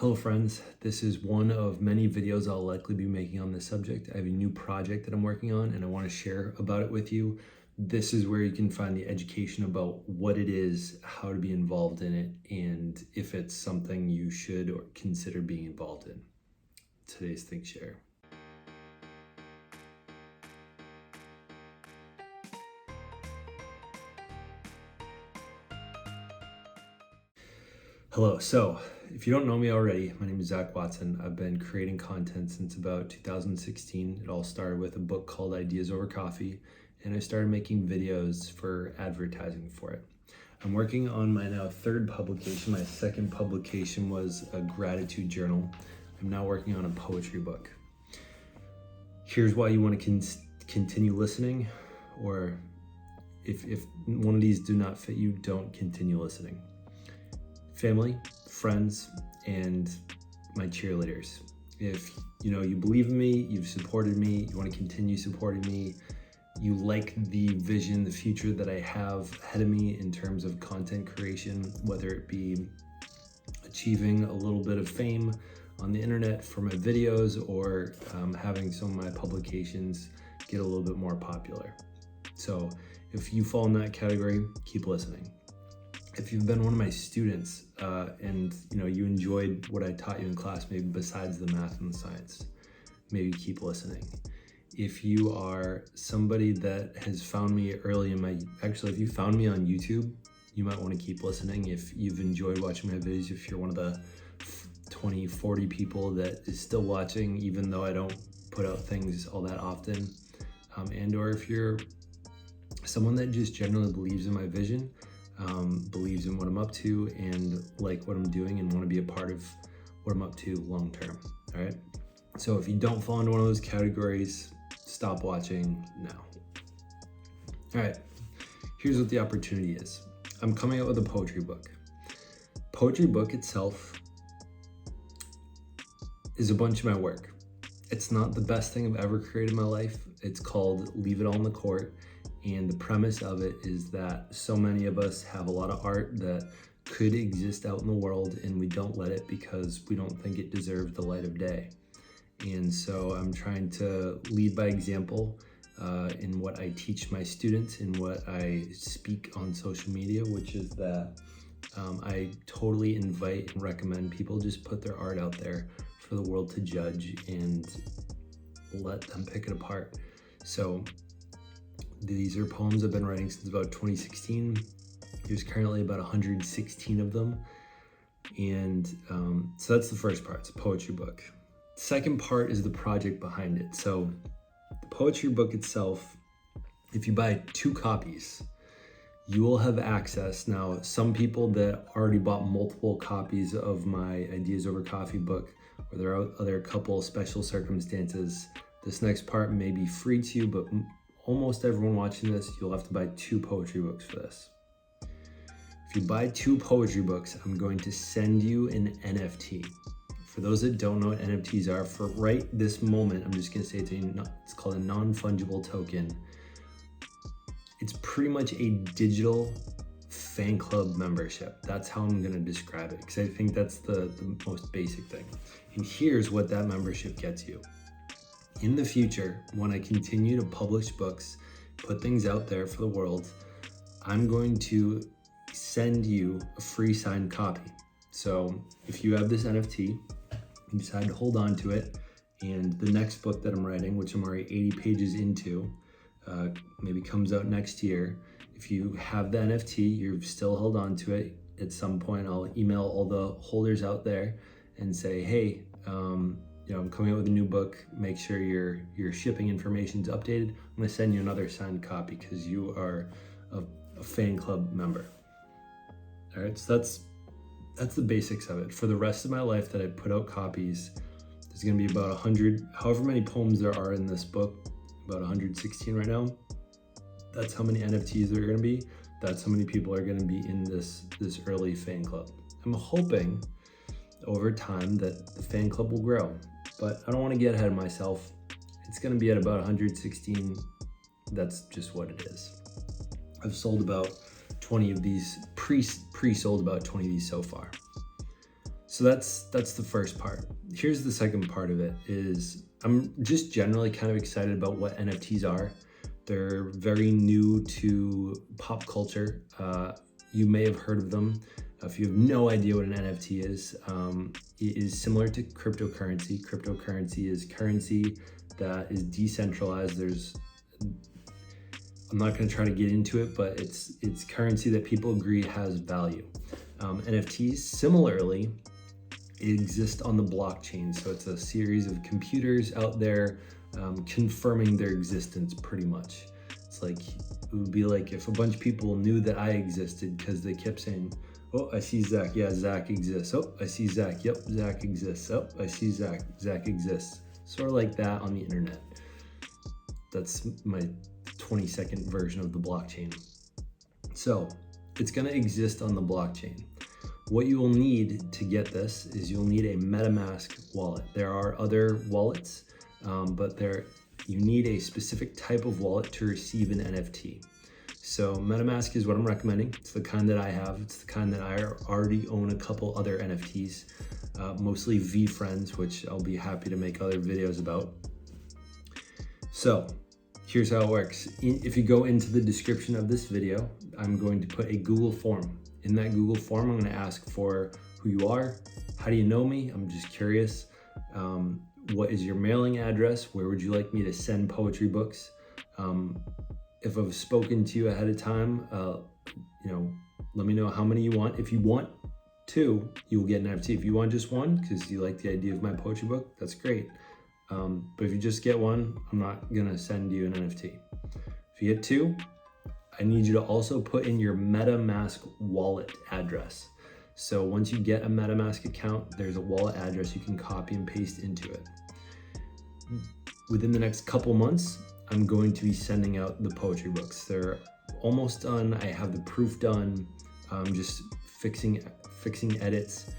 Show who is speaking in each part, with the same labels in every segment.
Speaker 1: Hello friends, this is one of many videos I'll likely be making on this subject. I have a new project that I'm working on and I want to share about it with you. This is where you can find the education about what it is, how to be involved in it, and if it's something you should or consider being involved in. Today's Think Share. Hello, so if you don't know me already, my name is Zach Watson. I've been creating content since about 2016. It all started with a book called Ideas Over Coffee, and I started making videos for advertising for it. I'm working on my now third publication. My second publication was a gratitude journal. I'm now working on a poetry book. Here's why you want to continue listening, or if one of these do not fit you, don't continue listening. Family, friends, and my cheerleaders. If you believe in me, you've supported me, you want to continue supporting me, you like the vision, the future that I have ahead of me in terms of content creation, whether it be achieving a little bit of fame on the internet for my videos or having some of my publications get a little bit more popular. So if you fall in that category, keep listening. If you've been one of my students and you enjoyed what I taught you in class, maybe besides the math and the science, maybe keep listening. If you are somebody that has found me early in if you found me on YouTube, you might want to keep listening. If you've enjoyed watching my videos, if you're one of the 20, 40 people that is still watching, even though I don't put out things all that often, or if you're someone that just generally believes in my vision, believes in what I'm up to and like what I'm doing and want to be a part of what I'm up to long term. All right. So if you don't fall into one of those categories, stop watching now. All right. Here's what the opportunity is. I'm coming out with a poetry book. Poetry book itself is a bunch of my work. It's not the best thing I've ever created in my life. It's called Leave It All in the Court. And the premise of it is that so many of us have a lot of art that could exist out in the world and we don't let it because we don't think it deserves the light of day. And so I'm trying to lead by example in what I teach my students and what I speak on social media, which is that I totally invite and recommend people just put their art out there for the world to judge and let them pick it apart. So these are poems I've been writing since about 2016. There's currently about 116 of them. And so that's the first part, it's a poetry book. Second part is the project behind it. So the poetry book itself, if you buy 2 copies, you will have access. Now, some people that already bought multiple copies of my Ideas Over Coffee book, or there are other couple special circumstances, this next part may be free to you, but almost everyone watching this, you'll have to buy 2 poetry books for this. If you buy 2 poetry books, I'm going to send you an NFT. For those that don't know what NFTs are, for right this moment, I'm just gonna say it's called a non-fungible token. It's pretty much a digital fan club membership. That's how I'm gonna describe it, because I think that's the most basic thing. And here's what that membership gets you. In the future, when I continue to publish books, put things out there for the world, I'm going to send you a free signed copy. So if you have this NFT, you decide to hold on to it, and the next book that I'm writing, which I'm already 80 pages into, maybe comes out next year. If you have the NFT, you've still held on to it. At some point, I'll email all the holders out there and say, hey, I'm coming out with a new book. Make sure your shipping information is updated. I'm going to send you another signed copy because you are a fan club member. All right, so that's the basics of it. For the rest of my life that I put out copies, there's going to be about 100, however many poems there are in this book, about 116 right now. That's how many NFTs there are going to be. That's how many people are going to be in this early fan club. I'm hoping over time that the fan club will grow, but I don't want to get ahead of myself. It's going to be at about 116. That's just what it is. I've sold about 20 of these, pre-sold about 20 of these so far. So that's the first part. Here's the second part of it is I'm just generally kind of excited about what NFTs are. They're very new to pop culture. You may have heard of them. If you have no idea what an NFT is, it is similar to cryptocurrency. Cryptocurrency is currency that is decentralized. I'm not going to try to get into it, but it's currency that people agree has value. NFTs similarly exist on the blockchain, so it's a series of computers out there confirming their existence. Pretty much, it would be like if a bunch of people knew that I existed because they kept saying, "Oh, I see Zach. Yeah, Zach exists. Oh, I see Zach. Yep, Zach exists. Oh, I see Zach. Zach exists." Sort of like that on the internet. That's my 20-second version of the blockchain. So it's going to exist on the blockchain. What you will need to get this is you'll need a MetaMask wallet. There are other wallets, but you need a specific type of wallet to receive an NFT. So MetaMask is what I'm recommending. It's the kind that I have. It's the kind that I already own a couple other NFTs, mostly VFriends, which I'll be happy to make other videos about. So here's how it works. If you go into the description of this video, I'm going to put a Google form. In that Google form, I'm going to ask for who you are, how do you know me? I'm just curious. What is your mailing address? Where would you like me to send poetry books? If I've spoken to you ahead of time, let me know how many you want. If you want 2, you will get an NFT. If you want just 1, because you like the idea of my poetry book, that's great. But if you just get 1, I'm not gonna send you an NFT. If you get 2, I need you to also put in your MetaMask wallet address. So once you get a MetaMask account, there's a wallet address you can copy and paste into it. Within the next couple months, I'm going to be sending out the poetry books. They're almost done. I have the proof done. I'm just fixing edits.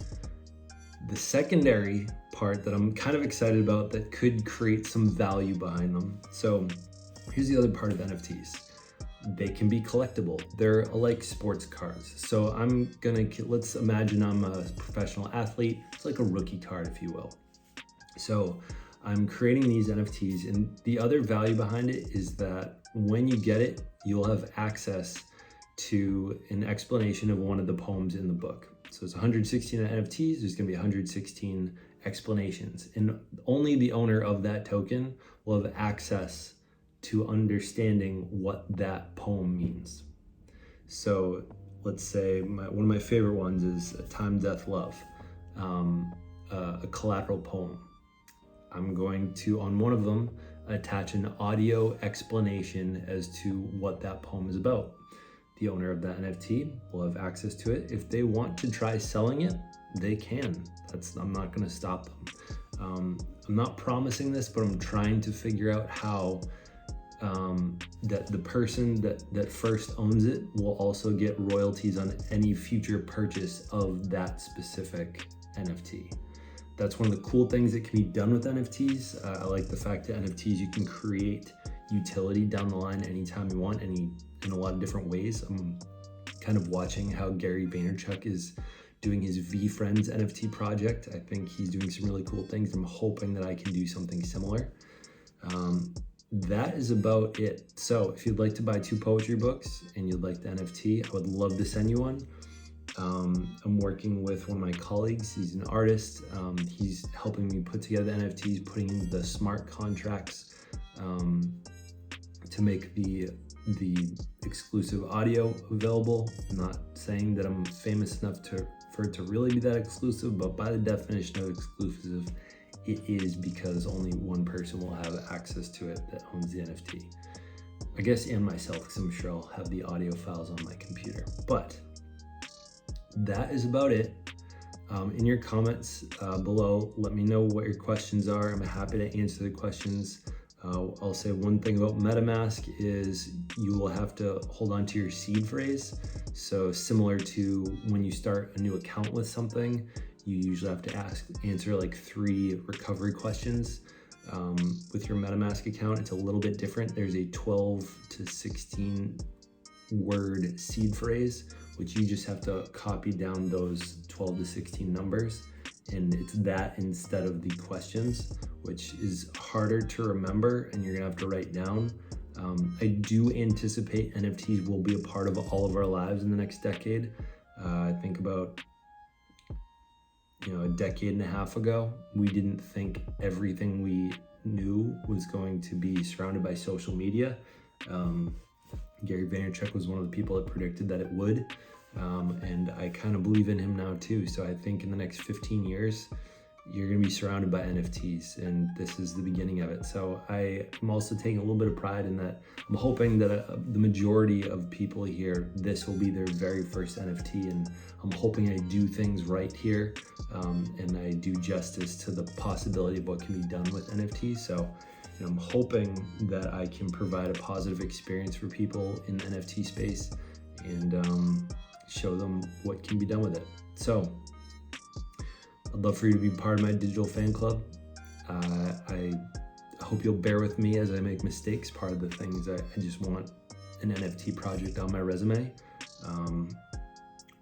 Speaker 1: The secondary part that I'm kind of excited about that could create some value behind them. So here's the other part of NFTs. They can be collectible. They're like sports cards. So let's imagine I'm a professional athlete. It's like a rookie card, if you will. So I'm creating these NFTs, and the other value behind it is that when you get it, you'll have access to an explanation of one of the poems in the book. So it's 116 NFTs, there's gonna be 116 explanations, and only the owner of that token will have access to understanding what that poem means. So let's say one of my favorite ones is Time, Death, Love, a collateral poem. I'm going to, on one of them, attach an audio explanation as to what that poem is about. The owner of that NFT will have access to it. If they want to try selling it, they can. I'm not gonna stop them. I'm not promising this, but I'm trying to figure out how that the person that first owns it will also get royalties on any future purchase of that specific NFT. That's one of the cool things that can be done with NFTs. I like the fact that NFTs, you can create utility down the line anytime you want, in a lot of different ways. I'm kind of watching how Gary Vaynerchuk is doing his VFriends NFT project. I think he's doing some really cool things. I'm hoping that I can do something similar. That is about it. So if you'd like to buy 2 poetry books and you'd like the NFT, I would love to send you one. I'm working with one of my colleagues. He's an artist. He's helping me put together the NFTs, putting in the smart contracts to make the exclusive audio available. I'm not saying that I'm famous enough for it to really be that exclusive, but by the definition of exclusive, it is, because only one person will have access to it that owns the NFT. I guess, and myself, because I'm sure I'll have the audio files on my computer. But that is about it. In your comments below, let me know what your questions are. I'm happy to answer the questions. I'll say one thing about MetaMask is you will have to hold on to your seed phrase. So similar to when you start a new account with something, you usually have to answer like 3 recovery questions. With your MetaMask account, it's a little bit different. There's a 12 to 16 word seed phrase, which you just have to copy down those 12 to 16 numbers And it's that instead of the questions, which is harder to remember and you're gonna have to write down. I do anticipate NFTs will be a part of all of our lives in the next decade. I think about a decade and a half ago, we didn't think everything we knew was going to be surrounded by social media. Gary Vaynerchuk was one of the people that predicted that it would. And I kind of believe in him now too. So I think in the next 15 years, you're going to be surrounded by NFTs, and this is the beginning of it. So I'm also taking a little bit of pride in that. I'm hoping that the majority of people here, this will be their very first NFT, and I'm hoping I do things right here, and I do justice to the possibility of what can be done with NFTs. So I'm hoping that I can provide a positive experience for people in the NFT space and show them what can be done with it. So I'd love for you to be part of my digital fan club. I hope you'll bear with me as I make mistakes. Part of the things I just want an NFT project on my resume.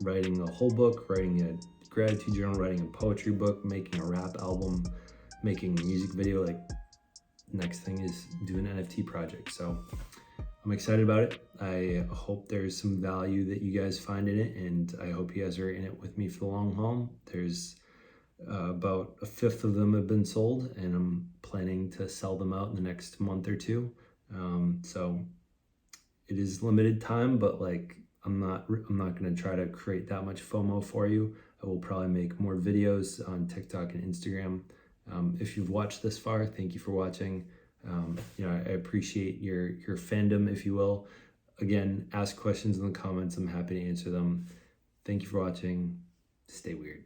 Speaker 1: Writing a whole book, writing a gratitude journal, writing a poetry book, making a rap album, making a music video. Like, next thing is do an NFT project. So I'm excited about it. I hope there's some value that you guys find in it, and I hope you guys are in it with me for the long haul. There's about a fifth of them have been sold, and I'm planning to sell them out in the next month or two. So it is limited time, but like I'm not going to try to create that much FOMO for you. I will probably make more videos on TikTok and Instagram. If you've watched this far, thank you for watching. I appreciate your fandom, if you will. Again, ask questions in the comments. I'm happy to answer them. Thank you for watching. Stay weird.